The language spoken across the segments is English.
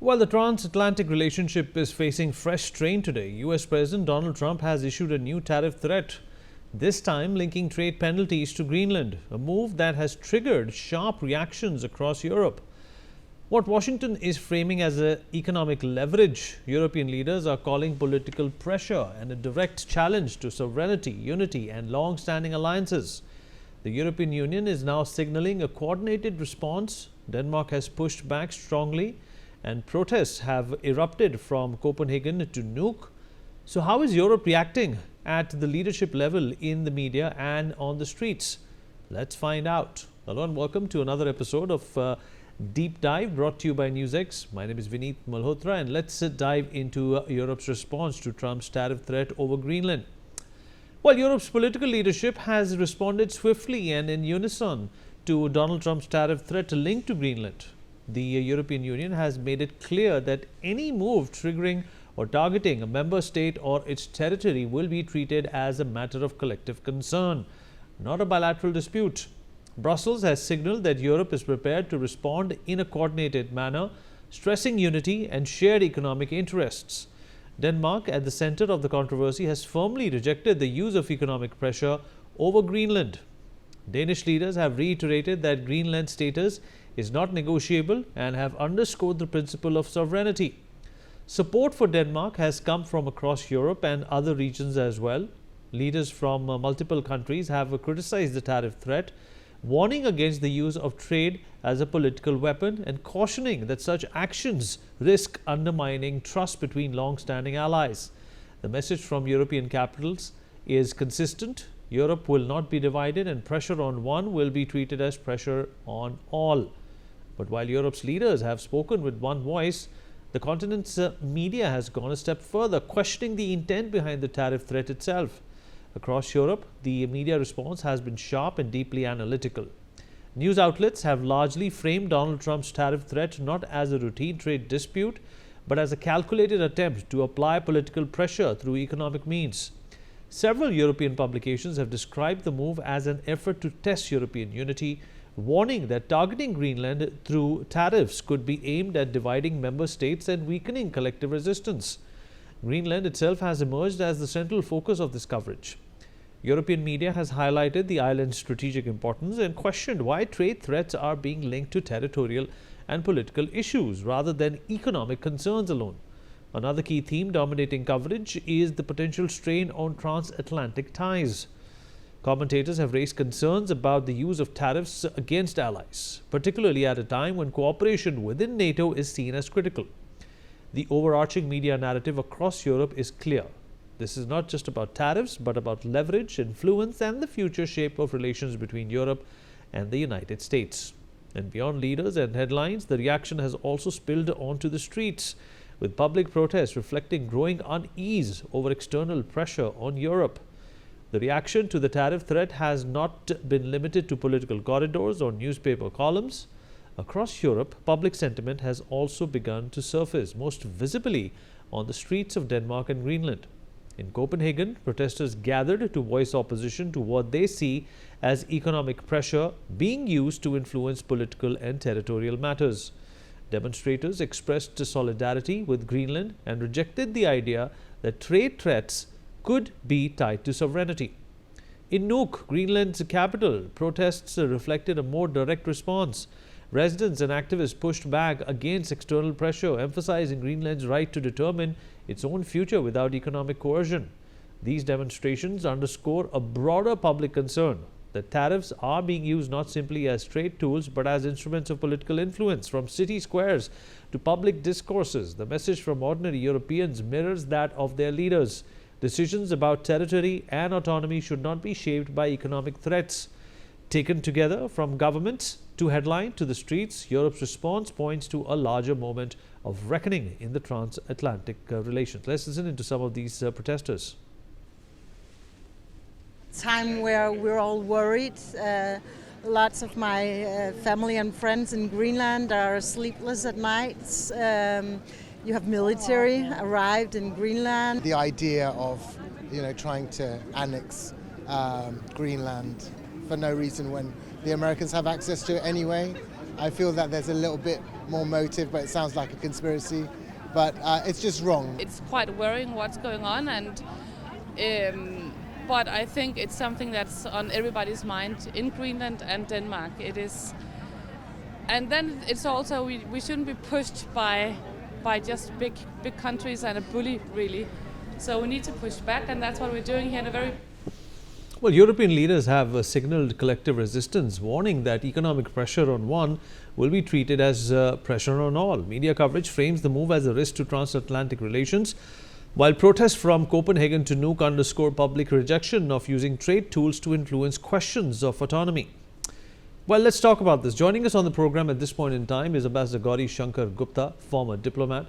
While the transatlantic relationship is facing fresh strain today, US President Donald Trump has issued a new tariff threat, this time linking trade penalties to Greenland, a move that has triggered sharp reactions across Europe. What Washington is framing as an economic leverage, European leaders are calling political pressure and a direct challenge to sovereignty, unity, and long-standing alliances. The European Union is now signaling a coordinated response. Denmark has pushed back strongly, and protests have erupted from Copenhagen to Nuuk. So how is Europe reacting at the leadership level in the media and on the streets? Let's find out. Hello and welcome to another episode of Deep Dive brought to you by NewsX. My name is Vineet Malhotra, and let's dive into Europe's response to Trump's tariff threat over Greenland. Well, Europe's political leadership has responded swiftly and in unison to Donald Trump's tariff threat linked to Greenland. The European Union has made it clear that any move triggering or targeting a member state or its territory will be treated as a matter of collective concern, not a bilateral dispute. Brussels has signaled that Europe is prepared to respond in a coordinated manner, stressing unity and shared economic interests. Denmark, at the center of the controversy, has firmly rejected the use of economic pressure over Greenland. Danish leaders have reiterated that Greenland's status is not negotiable and have underscored the principle of sovereignty. Support for Denmark has come from across Europe and other regions as well. Leaders from multiple countries have criticized the tariff threat, warning against the use of trade as a political weapon and cautioning that such actions risk undermining trust between long-standing allies. The message from European capitals is consistent. Europe will not be divided, and pressure on one will be treated as pressure on all. But while Europe's leaders have spoken with one voice, the continent's media has gone a step further, questioning the intent behind the tariff threat itself. Across Europe, the media response has been sharp and deeply analytical. News outlets have largely framed Donald Trump's tariff threat not as a routine trade dispute, but as a calculated attempt to apply political pressure through economic means. Several European publications have described the move as an effort to test European unity, warning that targeting Greenland through tariffs could be aimed at dividing member states and weakening collective resistance. Greenland itself has emerged as the central focus of this coverage. European media has highlighted the island's strategic importance and questioned why trade threats are being linked to territorial and political issues rather than economic concerns alone. Another key theme dominating coverage is the potential strain on transatlantic ties. Commentators have raised concerns about the use of tariffs against allies, particularly at a time when cooperation within NATO is seen as critical. The overarching media narrative across Europe is clear. This is not just about tariffs, but about leverage, influence, and the future shape of relations between Europe and the United States. And beyond leaders and headlines, the reaction has also spilled onto the streets, with public protests reflecting growing unease over external pressure on Europe. The reaction to the tariff threat has not been limited to political corridors or newspaper columns. Across Europe, public sentiment has also begun to surface, most visibly on the streets of Denmark and Greenland. In Copenhagen, protesters gathered to voice opposition to what they see as economic pressure being used to influence political and territorial matters. Demonstrators expressed solidarity with Greenland and rejected the idea that trade threats could be tied to sovereignty. In Nuuk, Greenland's capital, protests reflected a more direct response. Residents and activists pushed back against external pressure, emphasizing Greenland's right to determine its own future without economic coercion. These demonstrations underscore a broader public concern that tariffs are being used not simply as trade tools but as instruments of political influence. From city squares to public discourses, the message from ordinary Europeans mirrors that of their leaders. Decisions about territory and autonomy should not be shaped by economic threats. Taken together, from governments to headline to the streets, Europe's response points to a larger moment of reckoning in the transatlantic relations. Let's listen into some of these protesters. Time where we're all worried. Lots of my family and friends in Greenland are sleepless at nights. You have military arrived in Greenland. The idea of, trying to annex Greenland for no reason when the Americans have access to it anyway, I feel that there's a little bit more motive, but it sounds like a conspiracy. But it's just wrong. It's quite worrying what's going on, and but I think it's something that's on everybody's mind in Greenland and Denmark. It is, and then it's also we shouldn't be pushed by just big countries and a bully really. So we need to push back, and that's what we're doing here in a very. Well, European leaders have signaled collective resistance, warning that economic pressure on one will be treated as pressure on all. Media coverage frames the move as a risk to transatlantic relations, while protests from Copenhagen to Nuuk underscore public rejection of using trade tools to influence questions of autonomy. Well, let's talk about this. Joining us on the program at this point in time is Ambassador Gauri Shankar Gupta, former diplomat.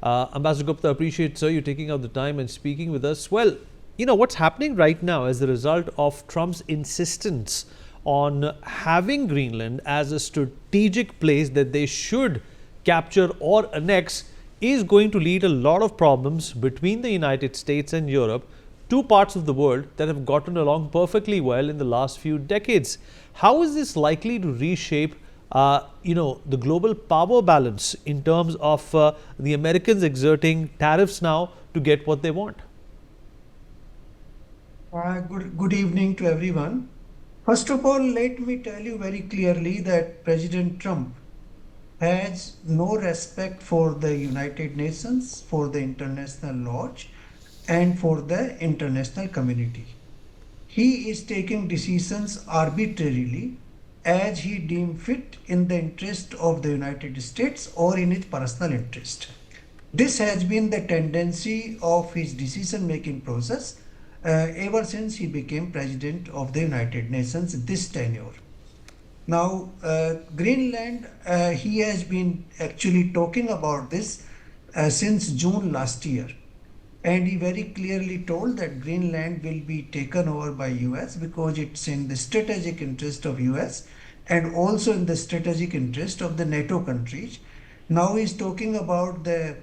Ambassador Gupta, appreciate, sir, you taking out the time and speaking with us. Well, you know, what's happening right now as a result of Trump's insistence on having Greenland as a strategic place that they should capture or annex is going to lead a lot of problems between the United States and Europe, two parts of the world that have gotten along perfectly well in the last few decades. How is this likely to reshape the global power balance in terms of the Americans exerting tariffs now to get what they want? Good evening to everyone. First of all, let me tell you very clearly that President Trump has no respect for the United Nations, for the international law, and for the international community. He is taking decisions arbitrarily as he deems fit in the interest of the United States or in his personal interest. This has been the tendency of his decision-making process ever since he became President of the United Nations this tenure. Now, Greenland, he has been actually talking about this since June last year. And he very clearly told that Greenland will be taken over by US because it's in the strategic interest of US and also in the strategic interest of the NATO countries. Now he's talking about the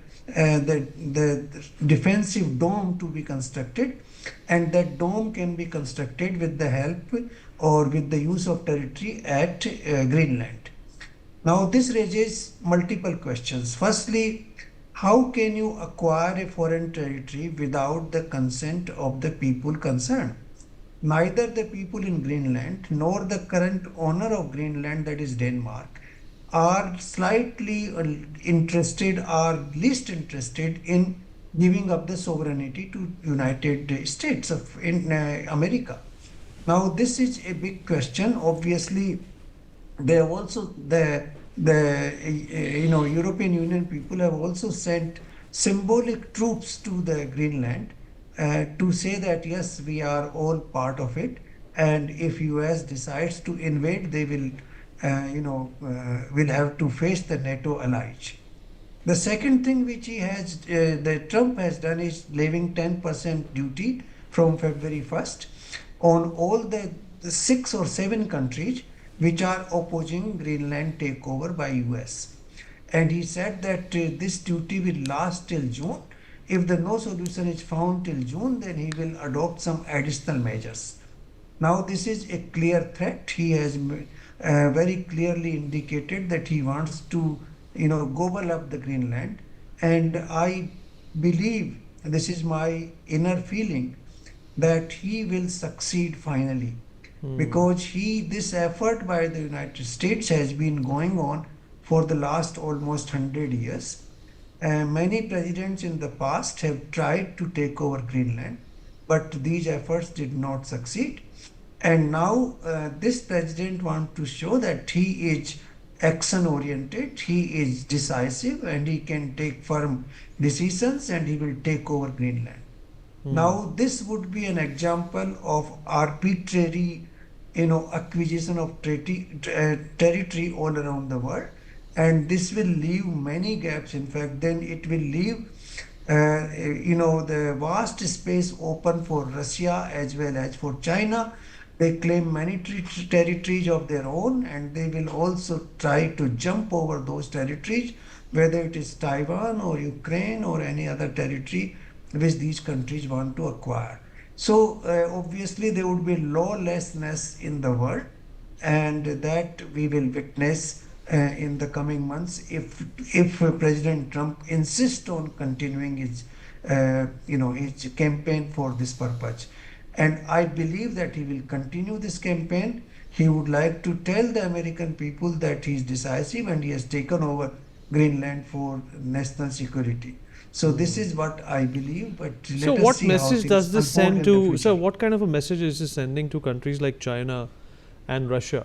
defensive dome to be constructed, and that dome can be constructed with the help or with the use of territory at Greenland. Now this raises multiple questions. Firstly, how can you acquire a foreign territory without the consent of the people concerned? Neither the people in Greenland nor the current owner of Greenland, that is Denmark, are slightly interested or least interested in giving up the sovereignty to United States of America. Now this is a big question. Obviously, they have also European Union people have also sent symbolic troops to the Greenland to say that yes, we are all part of it, and if US decides to invade, they will will have to face the NATO allies. The second thing which that Trump has done is levying 10% duty from February 1st on all the 6 or 7 countries which are opposing Greenland takeover by US. And he said that this duty will last till June. If no solution is found till June, then he will adopt some additional measures. Now this is a clear threat. He has very clearly indicated that he wants to gobble up the Greenland, and I believe, this is my inner feeling, that he will succeed finally, because this effort by the United States has been going on for the last almost 100 years. Many presidents in the past have tried to take over Greenland, but these efforts did not succeed. And now this president wants to show that he is action oriented, he is decisive, and he can take firm decisions, and he will take over Greenland. Now this would be an example of arbitrary acquisition of territory all around the world, and this will leave many gaps. In fact, then it will leave the vast space open for Russia as well as for China. They claim many territories of their own, and they will also try to jump over those territories, whether it is Taiwan or Ukraine or any other territory which these countries want to acquire. So obviously there would be lawlessness in the world, and that we will witness in the coming months if President Trump insists on continuing his his campaign for this purpose. And I believe that he will continue this campaign. He would like to tell the American people that he is decisive and he has taken over Greenland for national security. So this is what I believe. But So, let us what see how message things does this unfold send in the to? future. So, what kind of a message is this sending to countries like China and Russia?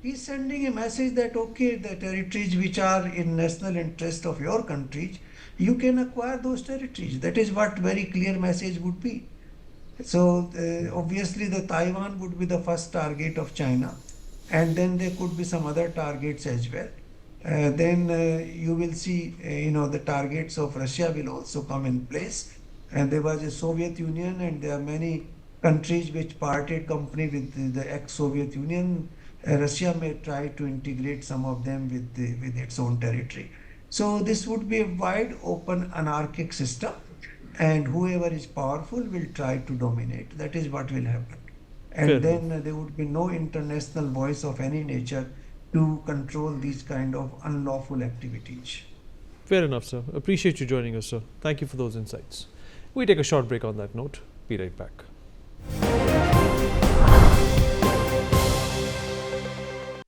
He's sending a message that okay, the territories which are in national interest of your countries, you can acquire those territories. That is what very clear message would be. So obviously the Taiwan would be the first target of China, and then there could be some other targets as well. Then you will see, the targets of Russia will also come in place. And there was a Soviet Union, and there are many countries which parted company with the ex-Soviet Union. Russia may try to integrate some of them with its own territory. So this would be a wide open anarchic system, and whoever is powerful will try to dominate. That is what will happen. And Fair then there would be no international voice of any nature to control these kind of unlawful activities. Fair enough, sir. Appreciate you joining us, sir. Thank you for those insights. We take a short break on that note. Be right back.